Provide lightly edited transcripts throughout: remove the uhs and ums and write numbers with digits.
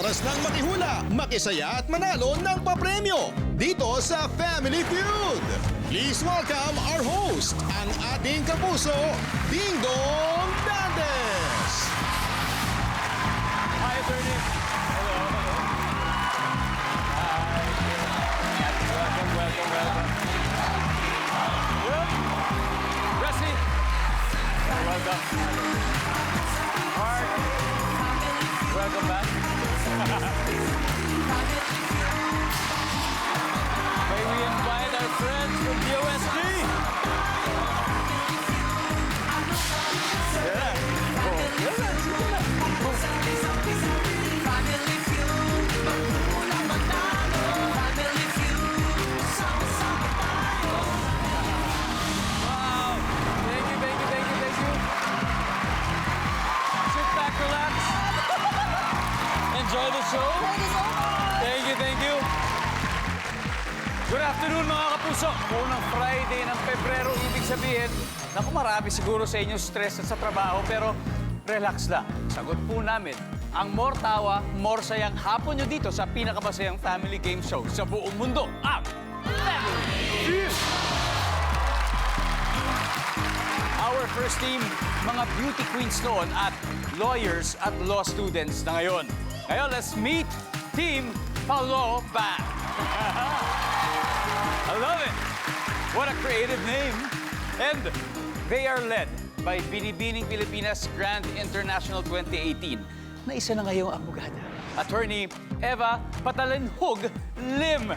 Oras ng makihula, makisaya at manalo ng papremyo dito sa Family Feud. Please welcome our host, ang ating kapuso, Ding Dong Dantes. Hi, attorney. Hello. Hi. Welcome. Good. Wesley. Welcome. Mark. Welcome back. May we invite our friends from the OSD? Yeah. Wow. Thank you. Sit back, relax. Enjoy the show. Thank you. Good afternoon mga kapuso. Unang Friday ng Pebrero, ibig sabihin, naku, marami siguro sa inyo stress sa trabaho, pero relax lang. Sagot po namin, ang more tawa, more sayang hapon nyo dito sa pinakamasayang family game show sa buong mundo, ang Family Feud. Our first team, mga beauty queens noon at lawyers at law students na ngayon. Ngayon, let's meet Team Paulo Band. I love it. What a creative name. And they are led by Binibining Pilipinas Grand International 2018 na isa na ngayong abogada, Attorney Eva Patalenhog Lim.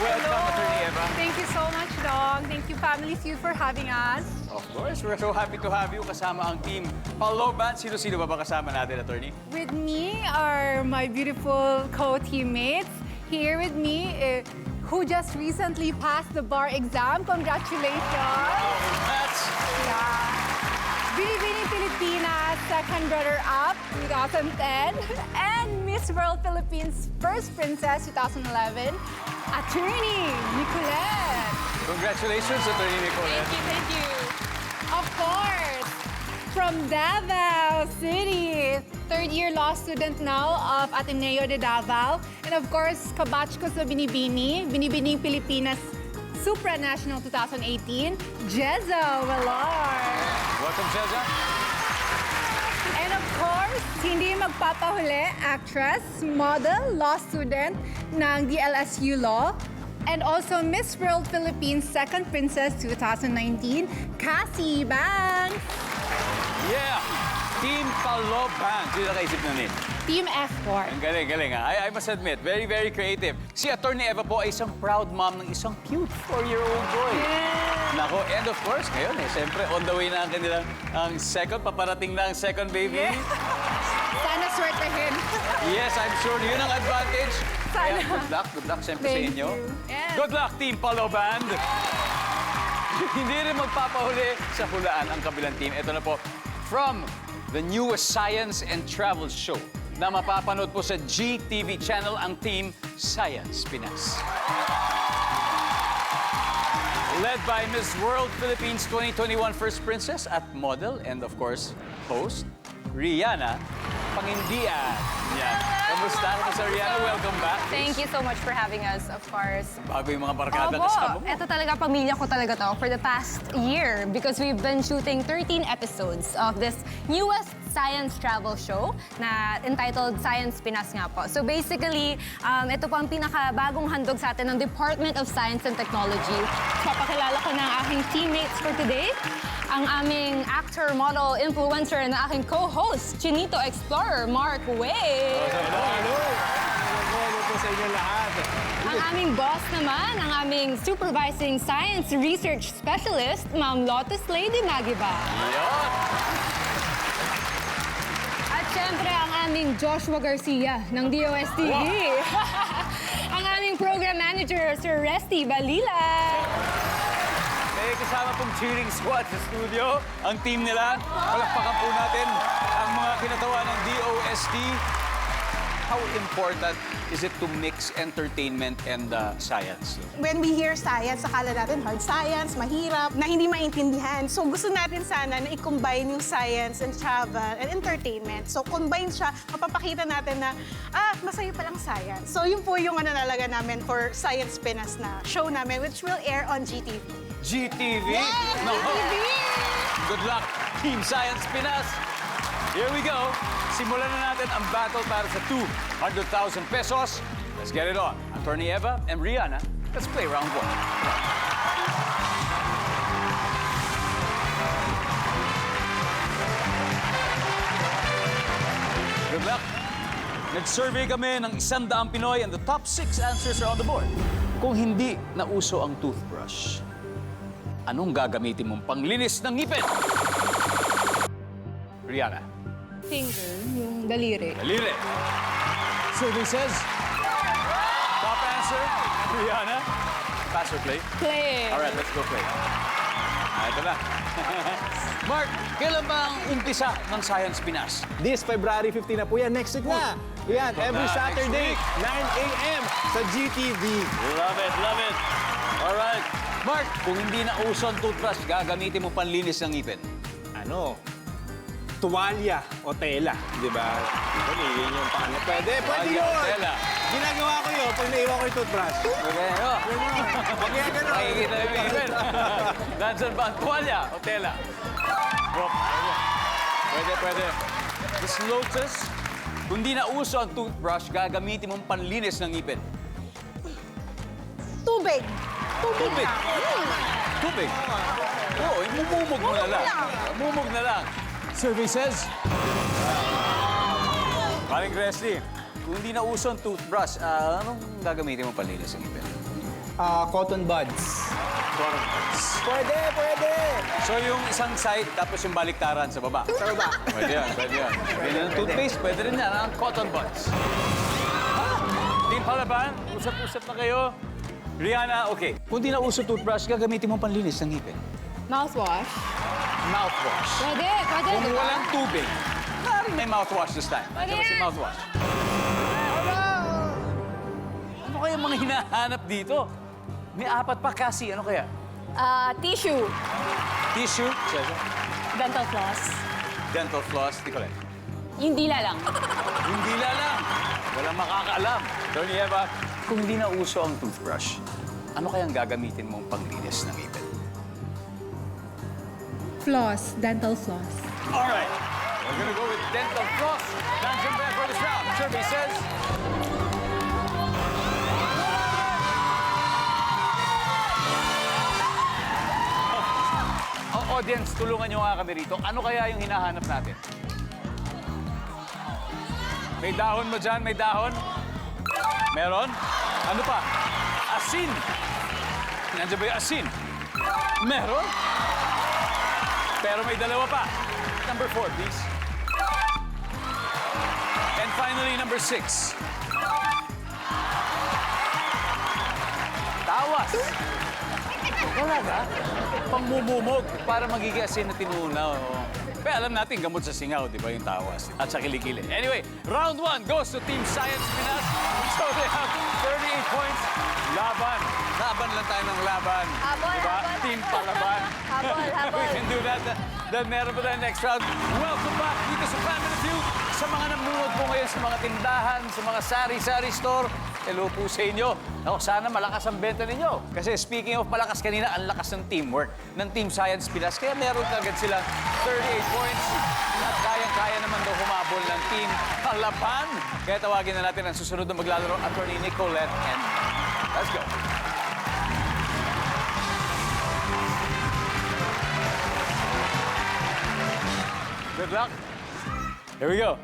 Welcome, Attorney Eva. Thank you so much, Dong. Thank you, Family Feud, for having us. Of course, we're so happy to have you kasama ang team Paulo Band. Sino-sino ba kasama natin, Attorney? With me are my beautiful co-teammates. Here with me, who just recently passed the bar exam. Congratulations! Congrats! Yeah. Binibining Pilipinas, second runner-up, 2010. And Miss World Philippines First Princess, 2011. Attorney Nicolette. Congratulations, Attorney Nicolette. Thank you. Of course, from Davao City, third-year law student now of Ateneo de Davao. And of course, kabatch ko sa Binibining Pilipinas Supranational 2018, Jezza Velar. Welcome, Jezza. And of course, hindi magpapahuli, actress, model, law student ng DLSU Law. And also Miss World Philippines Second Princess 2019, Cassie Banks. Yeah! Team Paulo Band. Sino nakaisip na name? Team Escort. Ang galing, ha? I must admit, very, very creative. Si Attorney Eva po ay isang proud mom ng isang cute 4-year-old boy. Yeah. Nako, and of course, ngayon siyempre, on the way na ang kanilang second, paparating na ang second baby. Yeah. Sana swertehin. Yes, I'm sure yun ang advantage. Sana. Kaya good luck siyempre sa Thank inyo. you. Yes. Good luck, Team Paulo Band. Hindi rin magpapahuli sa hulaan ang kabilang team. Ito na po, from the newest science and travel show na mapapanood po sa GTV channel, ang team Science Pinas. Led by Miss World Philippines 2021 First Princess at model and of course, host, Rihanna Pangindian. Yan. Kamusta? Kamusta, Rihanna? Welcome back. Thank you so much for having us, of course. Bago yung mga barkada kasama mo. Ito talaga, pamilya ko talaga to for the past year because we've been shooting 13 episodes of this newest science travel show na entitled Science Pinas nga po. So basically, ito po ang pinakabagong handog sa atin ng Department of Science and Technology. Papakilala ko na ang aking teammates for today. Ang aming actor, model, influencer na aking co-host, Chinito Explorer, Mark Way. Hello. Hello po sa inyo lahat. Ang aming boss naman, ang aming supervising science research specialist, Ma'am Lotus Lady Magiba. Yan. At syempre, ang aming Joshua Garcia ng DOSTV. Ang aming program manager, Sir Resty Balila. May kasama pong cheering squad sa studio. Ang team nila, palakpakan po natin ang mga kinatawa ng DOST. how important is it to mix entertainment and science? When we hear science, akala natin hard science, mahirap, na hindi maintindihan. So gusto natin sana na i-combine yung science and travel and entertainment. So combine siya, mapapakita natin na, masaya palang science. So yun po yung nalaga namin for Science Pinas na show namin, which will air on GTV. GTV? Yes, No. GTV! Good luck, Team Science Pinas. Here we go. Simulan na natin ang battle para sa 200,000 pesos. Let's get it on. Attorney Eva and Rihanna, let's play round 1. Good luck. Nag-survey kami ng 100 Pinoy and the top 6 answers are on the board. Kung hindi nauso ang toothbrush, anong gagamitin mong panglinis ng ngipin? Rihanna. Finger, yung daliri. Daliri. Survey says, top answer, Rihanna. Pass or play? Play. All right, let's go play. Ito na. Mark, kailan ba ang umpisa ng Science Pinas? This February 15 na po yan. Next week na. Yan, every Next Saturday, week. 9 a.m. sa GTV. Love it, love it. All right. Mark, kung hindi na uso ang toothbrush, gagamitin mo panlinis ng ngipin. Ano? Tuwalya o tela, di ba? Ito, yun yung paano. Pwede Tuwalya yun. o tela. Ginagawa ko yun pag naiwan ko yung toothbrush. Okay, oh. Pag yan ganun. Nakikita yung ngipin. Nandiyan ba ang tuwalya o tela? Drop. Pwede, pwede. Miss Lotus, kung di na uso ang toothbrush, gagamitin mong panlinis ng ngipin. Tubig. Tubig. Tubig. Oo, imumumog mo na lang. Mumog na lang. Survey says... Paring Cresty, kung hindi na uso ang toothbrush, anong gagamitin mo panlinis ng ngipin? Cotton buds. Pwede, pwede. So yung isang side, tapos yung baliktaran sa baba. Sa baba. Pwede yan, pwede yan. Pwede ng toothpaste, pwede rin yan, ang cotton buds. Team Palaban, usap-usap na kayo. Rihanna, okay. Kung di na uso toothbrush, gagamitin mo panlinis ng ngipin. Mouthwash. Mouthwash. Pwede, pwede. Kung di ba? walang tubig, maaaring may mouthwash this time. Pwede Ano si yan. mouthwash? Ano kaya mga hinahanap dito? May 4 pa kasi. Ano kaya? Tissue. Tissue? Cesar? Dental floss. Dental floss? Di ko lang. Yung dila lang. Yung dila lang. Walang makakaalam. Tony Eva, kung hindi na uso ang toothbrush, ano kayang gagamitin mong panglinis ng ngipin? Floss, dental floss. All right. We're gonna go with dental floss. Nandiyan ba yan for this round? Survey says... Audience, tulungan nyo nga kami rito. Ano kaya yung hinahanap natin? May dahon mo dyan? May dahon? Meron? Ano pa? Asin. Nandiyan ba yung asin? Meron? Pero may dalawa pa. Number 4, please. And finally, number 6. Tawas. Talaga? Pangmumumog para magiging asin na tinunaw. Pero alam natin, gamot sa singaw, di ba, yung tawas? At sa kilikili. Anyway, round 1 goes to Team Science Pinas. So they have 38 points. Laban. Laban lang tayo ng laban. Habol, Diba? habol. Team Palaban. Habol, habol. We can do that. Then meron pa tayo next round. Welcome back dito sa Family Feud. Sa mga namunod po ngayon sa mga tindahan, sa mga sari-sari store, hello po sa inyo. Ako, sana malakas ang benta ninyo. Kasi speaking of malakas kanina, ang lakas ng teamwork ng Team Science Pinas. Kaya meron kagad silang 38 points. At kayang-kaya naman daw humabol ng Team Palaban. Kaya tawagin na natin ang susunod na maglalaro, Attorney Nicolette and let's go. Good luck. Here we go.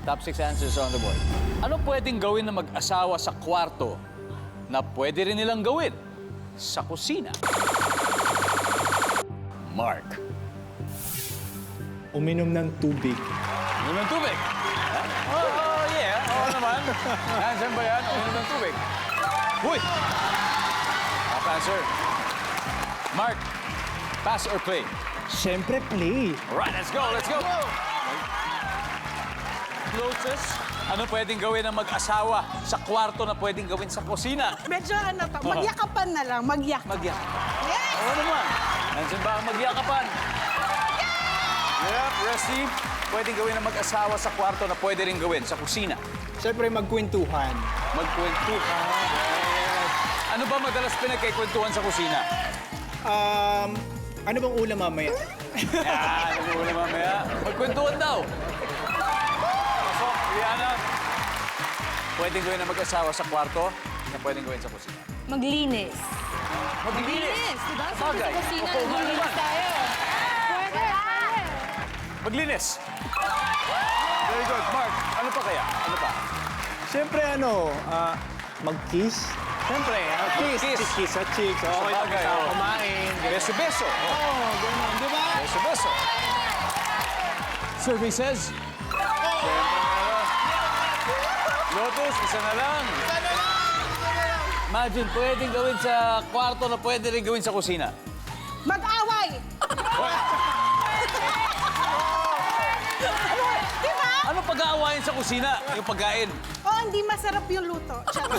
Top 6 answers on the board. Ano pwedeng gawin ng mag-asawa sa kwarto na pwede rin nilang gawin sa kusina? Mark. Uminom ng tubig. Uminom ng tubig. Oh, yeah. Oo naman. Nandiyan ba yan? Uminom ng tubig. Uy! Top answer. Mark, pass or play? Siyempre, play. All right, let's go, let's go. Lotus, ano pwedeng gawin ng mag-asawa sa kwarto na pwedeng gawin sa kusina? Medyo ano to, magyakapan na lang, magyak. Magyakapan. Yes! Oo naman. Nandiyan ba ang magyakapan? Yep, Rusty. Pwedeng gawin ng mag-asawa sa kwarto na pwede rin gawin sa kusina. Siyempre, magkwentuhan. Magkwentuhan. Ano ba madalas pinagkikwentuhan sa kusina? Ano bang ulam mamaya? Yan, ano muna mamaya. Magkwentuhan daw. Pasok, Rihanna. Pwedeng gawin ng mag-asawa sa kwarto na pwedeng gawin sa kusina. Maglinis. Maglinis. Diba? Sa Bagay. kusina, Oo, naglinis naman. tayo. Pwede, pwede. Maglinis. Very good. Mark, ano pa kaya? Ano pa? Siyempre, mag-kiss. Siyempre, kiss. Kiss sa cheeks. Sa Okay, bagay, oo. kumain. Beso-beso. Oo, gano'n. Di ba? Beso-beso. Survey says... Lotus, isa na lang. Imagine, pwedeng gawin sa kwarto na pwede rin gawin sa kusina. Mag-away! Diba? Ano pag-aawayin sa kusina? Yung pagkain. Oh, hindi masarap yung luto. Charot.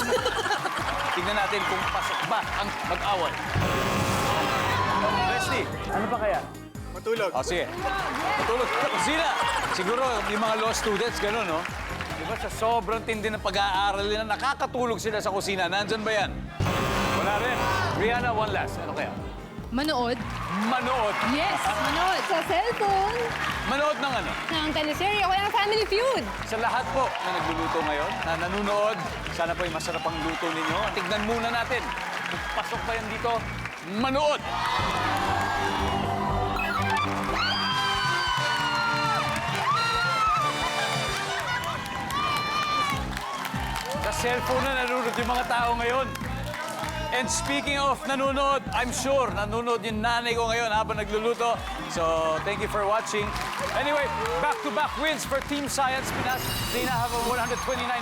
Tingnan natin kung pasok ba ang mag-away. Leslie, ano pa kaya? Matulog. O, sige. Matulog sa kusina. Siguro, yung mga law students, gano'n, no? Di ba sa sobrang tindi ng pag-aaral nila, nakakatulog sila sa kusina. Nandyan ba yan? Wala rin. Rihanna, one last. Ano kaya? Manood. Manood. Yes, manood. Sa cellphone. Manood ng ano? Ng teleserye o ng Family Feud. Sa lahat po na nagluluto ngayon, na nanonood, sana po yung masarap ang luto ninyo. Tignan muna natin kung pasok ba yan dito. Manood! Sa cellphone na nanonood yung mga tao ngayon. And speaking of nanonood, I'm sure nanonood yung nanay ko ngayon habang nagluluto. So, thank you for watching. Anyway, back-to-back wins for Team Science Pinas. They now have 129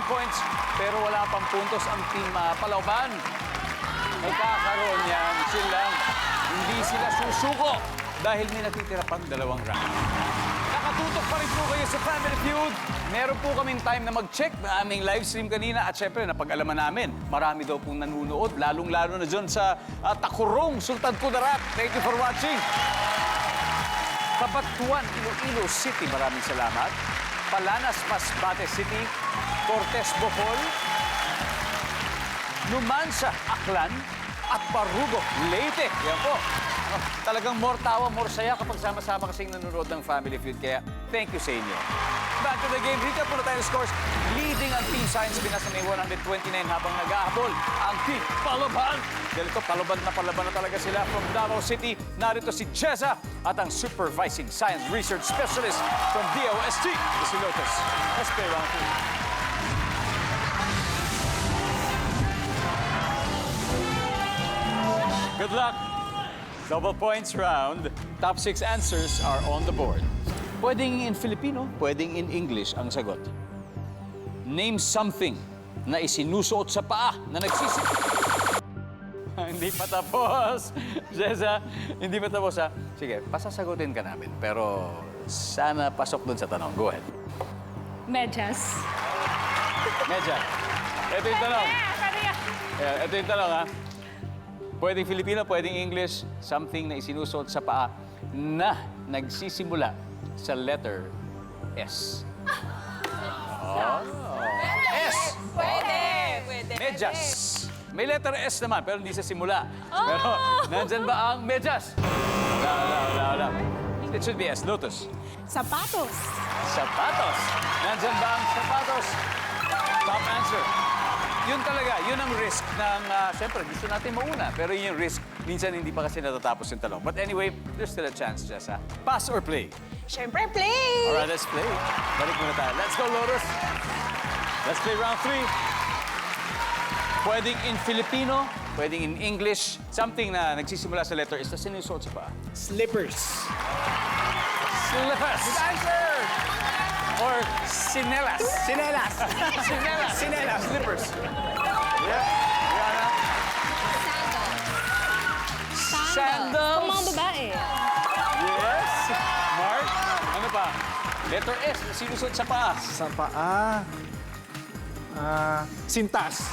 points, pero wala pang puntos ang Team Palauban. Magkakaroon yan silang hindi sila susuko dahil may natitira pang 2 round. Nakatutok pa rin po kayo sa Family Feud. Meron po kaming time na mag-check na aming live stream kanina at syempre napag-alaman namin. Marami daw pong nanunood, lalong-lalo na dyan sa Takurong, Sultan Kudarat. Thank you for watching. Kabatuan, Iloilo City, maraming salamat. Palanas, Masbate City. Cortes, Bohol. Numancia, Aklan. At Parugo, Leyte. Yan po. Talagang more tawa, more saya kapag sama-sama kasing nanonood ng Family Feud. Kaya, thank you sa inyo. Back to the game. Recap muna tayo ng scores. Leading ang Team Science Pinas na may 129 habang nag-ahabol ang Team Palaban. Dahil ito, palaban na talaga sila from Davao City. Narito si Cheza at ang Supervising Science Research Specialist from DOST, si Lotus. Let's play round 3. Good luck. Double points round. Top 6 answers are on the board. Pwedeng in Filipino, pwedeng in English ang sagot. Name something na isinusuot sa paa na nagsisip. Hindi pa tapos. Jessa, hindi pa tapos ha. Sige, pasasagutin ka namin. Pero sana pasok dun sa tanong. Go ahead. Medyas. Medya, ito yung tanong. Ito yung tanong ha. Pwedeng Filipino, pwedeng English. Something na isinusuot sa paa na nagsisimula sa letter S. Oh. S! Pwede. Medyas. May letter S naman, pero hindi sa simula. Pero, nandyan ba ang medyas? Wala. It should be S. Lotus. Sapatos. Sapatos. Nandyan ba ang sapatos? Top answer. Yun talaga, yun ang risk ng, siyempre, gusto natin mauna. Pero yun yung risk, minsan hindi pa kasi natatapos yung talong. But anyway, there's still a chance, Jessa. Pass or play? Siyempre, play! Alright, let's play. Balik muna tayo. Let's go, Lotus. Let's play round 3. Pwedeng in Filipino, pwedeng in English. Something na nagsisimula sa letter is na sinusuot sa paa. Slippers. Slippers. Good answer! Or sinelas. Sinelas. Sinelas. Sinelas. Slippers. Yeah. Rihanna. Sandals. Pang mga babae. Yes. Mark. Ano pa? Letter S na sinusot sa paa. Sa paa. Sintas.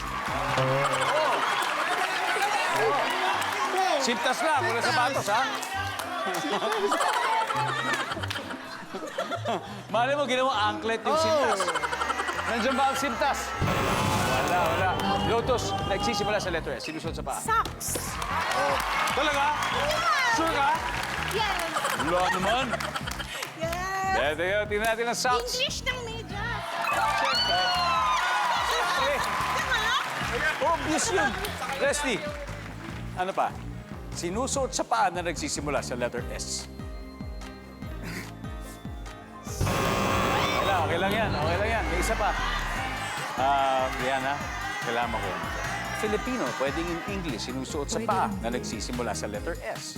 Sintas lang, wala sapatos, ha? Mali mo, ginawang anklet yung sintas. Nandiyan ba ang sintas? Wala. Lotus, nagsisimula sa letter S. Sinusot sa paa. Socks. Talaga? Sure ka? Yes. Wala naman. Yes. Tingnan natin ang socks. English ng medyas. Siyempre. Obvious yun. Resty, ano pa? Sinusuot sa paa na nagsisimula sa letter S. Okay lang yan. May isa pa. Yan ha. Kailangan ko. Filipino, pwedeng in English, sinusuot sa paa na nagsisimula sa letter S.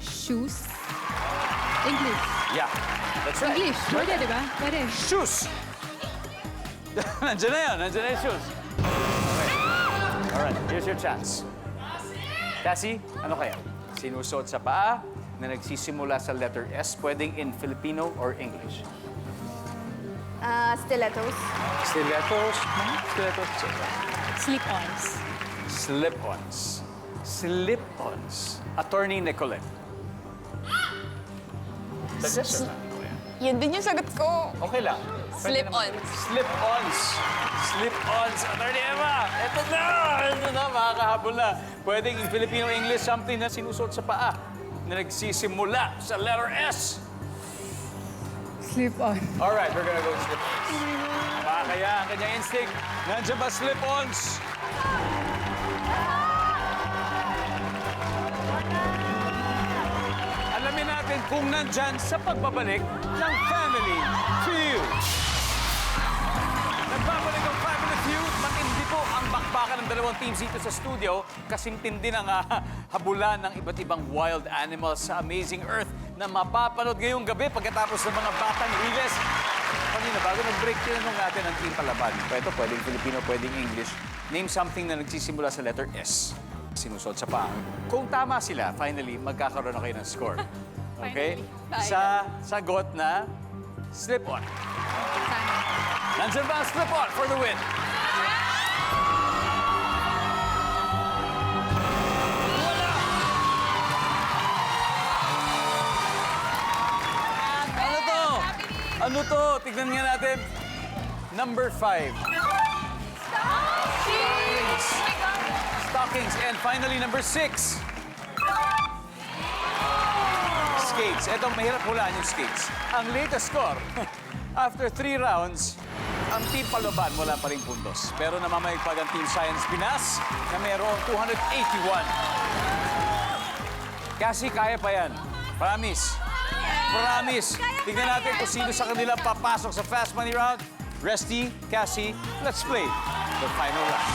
Shoes. English. Yeah, that's right. English. Pwede, di ba? Pwede. Shoes! Nandiyan na yung shoes. Okay. Alright, here's your chance. Cassie, ano kaya? Sinusuot sa paa na nagsisimula sa letter S, pwedeng in Filipino or English. Stilettos. Stilettos. Stilettos. Slip-ons. Slip-ons. Slip-ons. Attorney Nicolette. Suggestion lang. Yun din yung sagot ko. Okay lang. Slip-ons. Slip-ons. Slip-ons. Attorney Emma, ito na, makakahabol na. Pwedeng in Filipino-English, something na sinusuot sa paa na nagsisimula sa letter S. Slip-on. Alright, we're gonna go with slip-ons. Kaya ang kanyang instinct. Nandiyan ba slip-ons? Alamin natin kung nandyan sa pagbabalik ng Family Feud. Nagbabalik ang Family Feud. Matindi po ang bakbakan ng dalawang teams dito sa studio. Kasing tindi ng habulan ng iba't ibang wild animals sa Amazing Earth na mapapanood ngayong gabi pagkatapos ng mga Batang Riles. Kanina, bago mag-break, tinanong natin ang team palaban. Ito, pwedeng Filipino, pwedeng English. Name something na nagsisimula sa letter S. Sinusot sa paa. Kung tama sila, finally, magkakaroon na kayo ng score. Okay? Sa sagot na slip-on. Nandiyan ba ang slip-on for the win? Ano to? Tignan nga natin. Number 5. Stockings. Stockings. And finally, number 6. Skates. Etong mahirap hulaan yung skates. Ang latest score, after 3 rounds, ang Team Palaban wala pa rin puntos. Pero namamayagpag ang Team Science Pinas na mayroong 281. Kasi kaya pa yan. Promise. Promise. Tingnan natin kung sino sa kanila papasok sa Fast Money Round. Resty, Cassie, let's play the final round.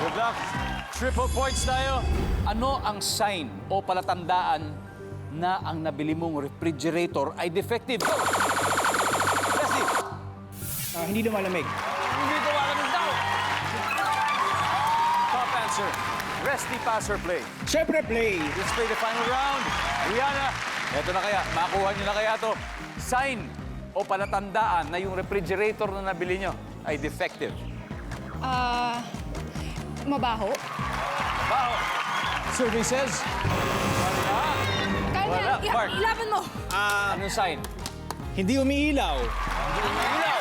Good luck. Triple points tayo. Ano ang sign o palatandaan na ang nabili mong refrigerator ay defective? Go! Resty. Hindi lumalamig. Hindi ko malamig daw. Top answer. Resty, pass or play? Siyempre, play. Let's play the final round. Rihanna, eto na kaya. Makuha niyo na kaya to. Sign o palatandaan na yung refrigerator na nabili nyo ay defective. Mabaho. Wow. Survey says... Wala. Mark, Ilaban mo. anong sign? Hindi umiilaw. Ilaw.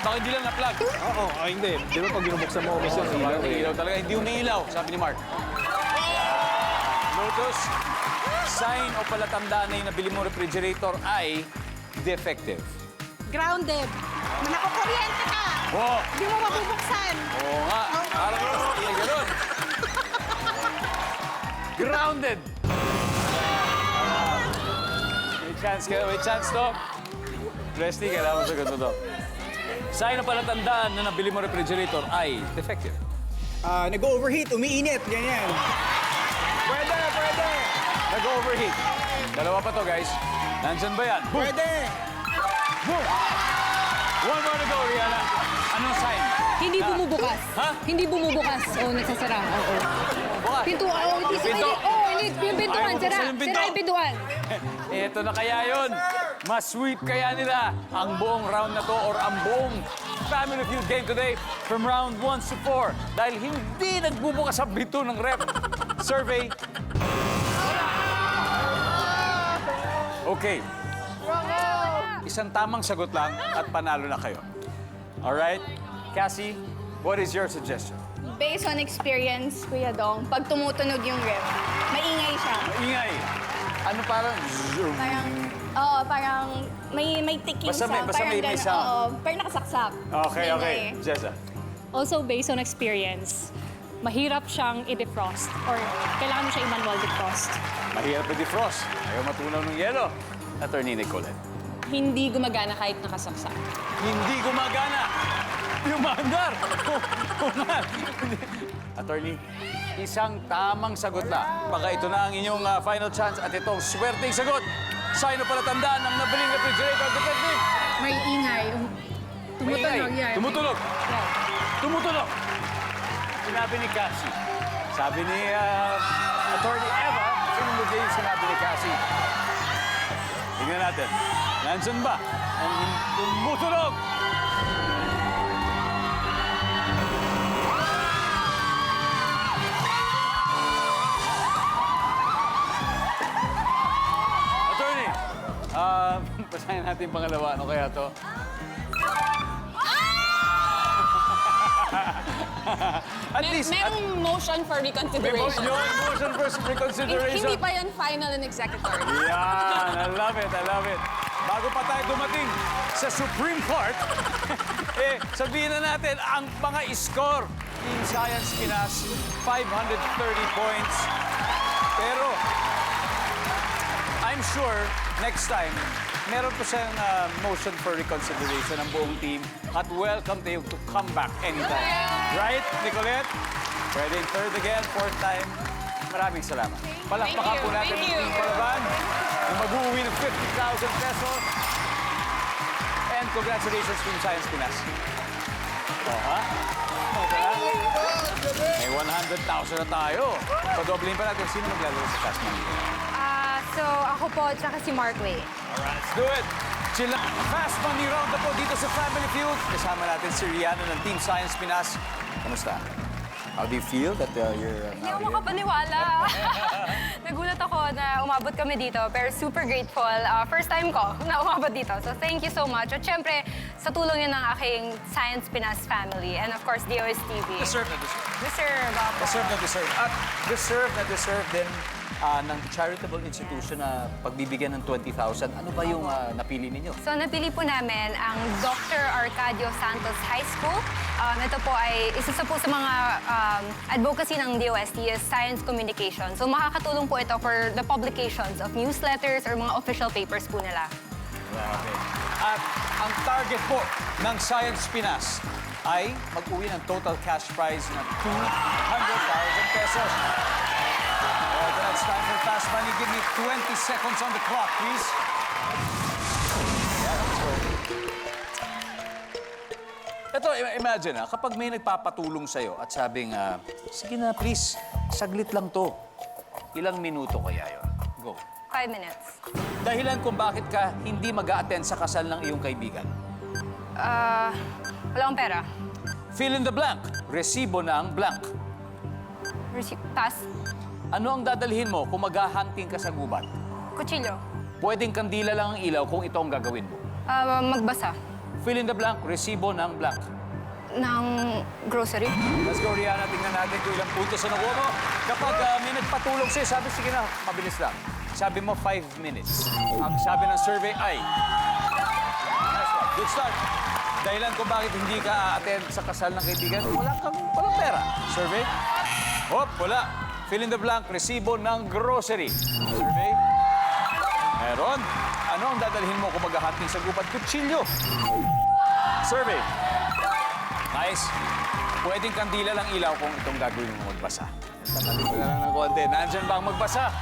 Baka hindi lang na-plug. Oo, hindi. Di ba pag binubuksan mo, umiilaw ilaw eh. Ilaw talaga. Hindi umiilaw, sabi ni Mark. Lotus, sign o palatandaan na yung nabili mong refrigerator ay defective. Grounded. Nakukuryente ka. Oh. Hindi mo mabubuksan. Oo nga. Parang hindi ganun. Grounded. May chance to. Resty, kailangan mo sagot mo to. Sign o palatandaan na nabili mo refrigerator ay defective. Nag-overheat, umiinit, ganyan. Pwede! Nag-overheat. Dalawa pa to, guys. Nandyan ba yan? Boom! Pwede! Boom! One more to go, Rihanna. Anong sign? Hindi bumubukas. Ha? Hindi bumubukas. O, nagsasara. Oo. bukas. Pintuan. Oh, hindi Pinto. yung pintuan. Ayaw mo Sira. buksan yung pinto. Sira yung pintuan. Ito na kaya yun. Mas-sweep kaya nila ang buong round na to or ang buong Family Feud game today from round 1 to 4 dahil hindi nagbubukas ang pinto ng rep. Survey. Okay. Isang tamang sagot lang at panalo na kayo. Alright? Cassie, what is your suggestion? Based on experience, Kuya Dong, pag tumutunog yung ref, maingay siya. Ingay. Ano parang... Parang, oo, parang may ticking Basta may- sound. basta Parang may gano'n, sound. Oo, parang nakasaksak. Okay, okay. Jessa. Also based on experience, mahirap siyang i-defrost or kailangan mo siya i-manual defrost. Mahirap na defrost. Ayaw matunaw ng yelo. Attorney Nicolette. Hindi gumagana kahit nakasaksak. Hindi gumagana. Umandar. Umandar. Attorney, isang tamang sagot lang. Baka ito na ang inyong final chance at itong swerteng sagot. Sign o palatandaan ng nabiling refrigerator detective. May ingay. Tumutunog, Maingay. yan. Tumutunog. Tumutunog. Sinabi ni Cassie. Sabi ni Attorney Eva, sinunod niya yung sinabi ni Cassie. Tingnan natin. Nandyan ba ang tumutunog? Attorney, basahin natin yung pangalawa. Ano kaya to? At least, Merong motion for may reconsideration. motion for reconsideration. Hindi pa yan final and executory. Yan, I love it, I love it. Bago pa tayo dumating sa Supreme Court, sabihin na natin ang mga score. Team Science Pinas, 530 points. Pero, I'm sure, next time, meron po siyang motion for reconsideration ng buong team at welcome to come back anytime. Right, Nicolette? Pwede third again, fourth time. Maraming salamat. Palakpakan po natin ang team Palaban na mag-uwi ng 50,000 pesos. And congratulations, Team Science Pinas. Oh, ha? May 100,000 na tayo. Padoblin pa natin. Sino maglalaro sa Fast Money? So, ako po, tsaka si Markway. Alright, let's do it. Chill lang. Fast Money round na po dito sa Family Feud. Kasama natin si Rihanna ng Team Science Pinas. Kamusta? How do you feel that you're Hindi now ako here? makapaniwala. Nagulat ako na umabot kami dito, pero super grateful. First time ko na umabot dito. So thank you so much. At syempre, sa tulong yun ng aking Science Pinas family. And of course, DOS TV. Deserve na deserve. Deserve ako. Deserve na deserve. At deserve na deserve din ng charitable institution na pagbibigyan ng 20,000. Ano ba yung napili ninyo? So napili po namin ang Dr. Arcadio Santos High School. Ito po ay isa sa mga advocacy ng DOST is science communication. So makakatulong po ito for the publications of newsletters or mga official papers po nila. Grabe. At ang target po ng Science Pinas ay mag-uwi ng total cash prize na 200,000 pesos. Alright, it's time for Fast Money. Give me 20 seconds on the clock, please. Yeah, let's go. Ito, imagine kapag may nagpapatulong sa'yo at sabing, sige na, please, saglit lang to. Ilang minuto kaya yun? Go. 5 minutes. Dahilan kung bakit ka hindi mag-a-attend sa kasal ng iyong kaibigan. Wala akong pera. Fill in the blank. Resibo ng blank. Pass. Ano ang dadalhin mo kung mag-hunting ka sa gubat? Kutsilyo. Pwedeng kandila lang ang ilaw kung ito ang gagawin mo. Magbasa. Fill in the blank. Resibo ng blank. Ng grocery. Let's go, Rihanna. Tingnan natin kung ilang puntos na nakuha mo. Kapag may nagpatulong sa'yo, sabi, sige na, mabilis lang. Sabi mo, 5 minutes. Ang sabi ng survey ay... Nice one. Good start. Dahilan kung bakit hindi ka a-attend sa kasal ng kaibigan, walang pera. Survey? Hop, wala. Fill in the blank, resibo ng grocery. Survey? Meron. Ano ang dadalhin mo kung mag-hunting sa gubat? Kutsilyo. Survey? Nice. Pwedeng kandila lang ilaw kung itong gagawin mo magbasa. Tatabi ko na lang ng konti. Nandyan ba ang magbasa?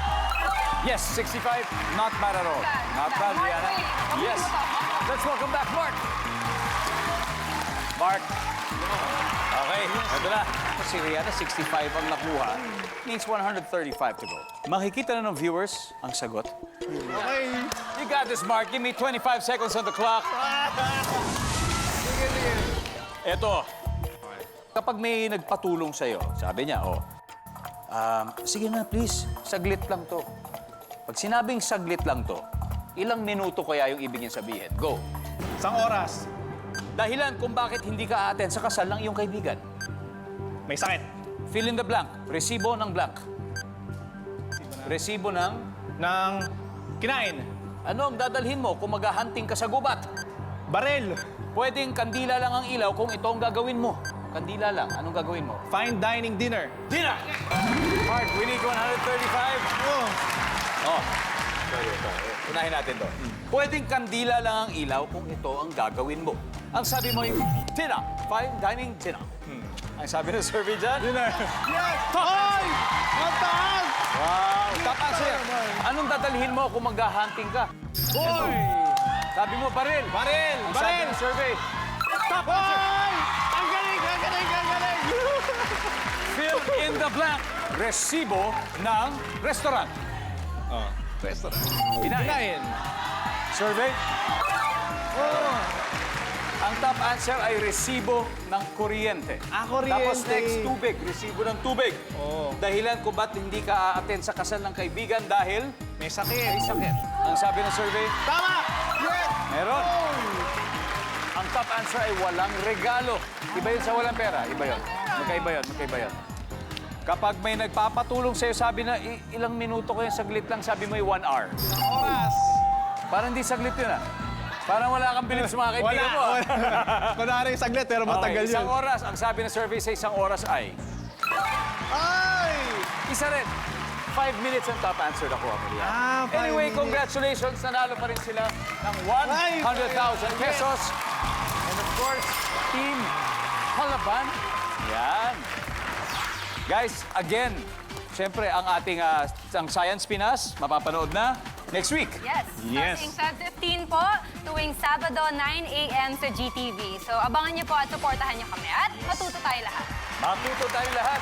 Yes, 65. Not bad at all. Not bad, Rihanna. Yes. Let's welcome back Mark. Mark, Okay, ito na. Si Rihanna, 65 ang nakuha. Means 135 to go. Makikita na ng viewers ang sagot. Okay. You got this, Mark. Give me 25 seconds on the clock. Eto. Kapag may nagpatulong sa'yo, sabi niya, sige na, please. Saglit lang to. Pag sinabing saglit lang to, ilang minuto kaya yung ibig niya sabihin? Go. Isang oras. Dahilan kung bakit hindi ka aaten sa kasal ng iyong kaibigan. May sakit. Fill in the blank. Resibo ng blank. Resibo ng... Ng kinain. Ano ang dadalhin mo kung maghahunting ka sa gubat? Barel. Pwedeng kandila lang ang ilaw kung ito ang gagawin mo. Kandila lang. Anong gagawin mo? Fine dining dinner. Dina! Mark, we need 135. Oh. Sorry. Unahin natin to. Pwedeng kandila lang ang ilaw kung ito ang gagawin mo. Ang sabi mo yung dinner. Fine dining dinner. Ang sabi ng survey dyan? Dinner. Yes! Top Ay! Ang taas! Wow! Top answer. Anong dadalhin mo kung maghahunting ka? Boy! Sabi mo, baril. Baril! Ang sabi Baril! ng survey. Top answer. Boy! Ang galing! Ang galing! Ang galing! Fill in the blank. Resibo ng restaurant. Oh. Restaurant. Kinain. Survey. Ang top answer ay resibo ng kuryente. Kuryente. Tapos next, tubig. Resibo ng tubig. Oo. Dahilan kung ba't hindi ka a-attend sa kasal ng kaibigan dahil May sakit. may sakit. Ang sabi ng survey, Tama! Yes! meron. Ang top answer ay walang regalo. Iba yun sa walang pera. Iba yun. Magkaiba yun. Magkaiba yun. Kapag may nagpapatulong sa'yo, sabi na ilang minuto ko yung saglit lang, sabi mo yung 1 hour. Oras. Parang hindi saglit yun ah. Parang wala kang bilib sa mga kaibigan mo. ah. Kunwari saglit, pero matagal Okay, yun. isang oras. Ang sabi ng survey sa isang oras ay... Ay! Isa rin. 5 minutes ang top answer na kuha mo riyan. 5 Anyway, minutes. congratulations. Nanalo pa rin sila ng 100,000 pesos. And of course, Team Palaban. Yan. Guys, again, syempre ang ating ang Science Pinas, mapapanood na next week. Yes. Yes. Starting Feb 15 po, tuwing Sabado, 9 a.m. sa GTV. So, abangan niyo po at supportahan niyo kami. At matuto tayo lahat. Matuto tayo lahat.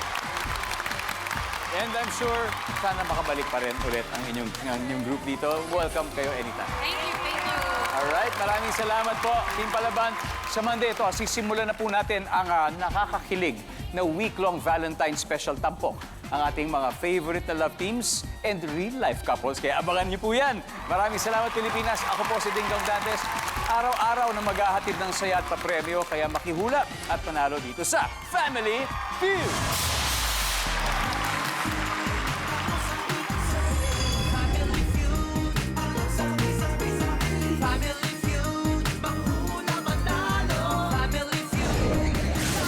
And I'm sure, sana makabalik pa rin ulit ang inyong group dito. Welcome kayo anytime. Thank you, thank you. Alright, maraming salamat po, Team Palaban. Sa Monday ito, sisimulan na po natin ang nakakakilig na week-long Valentine's Special Tampok. Ang ating mga favorite na love teams and real-life couples. Kaya abangan niyo po yan. Maraming salamat, Pilipinas. Ako po si Dingdong Dantes. Araw-araw na maghahatid ng saya at papremyo. Kaya makihula at panalo dito sa Family Feud.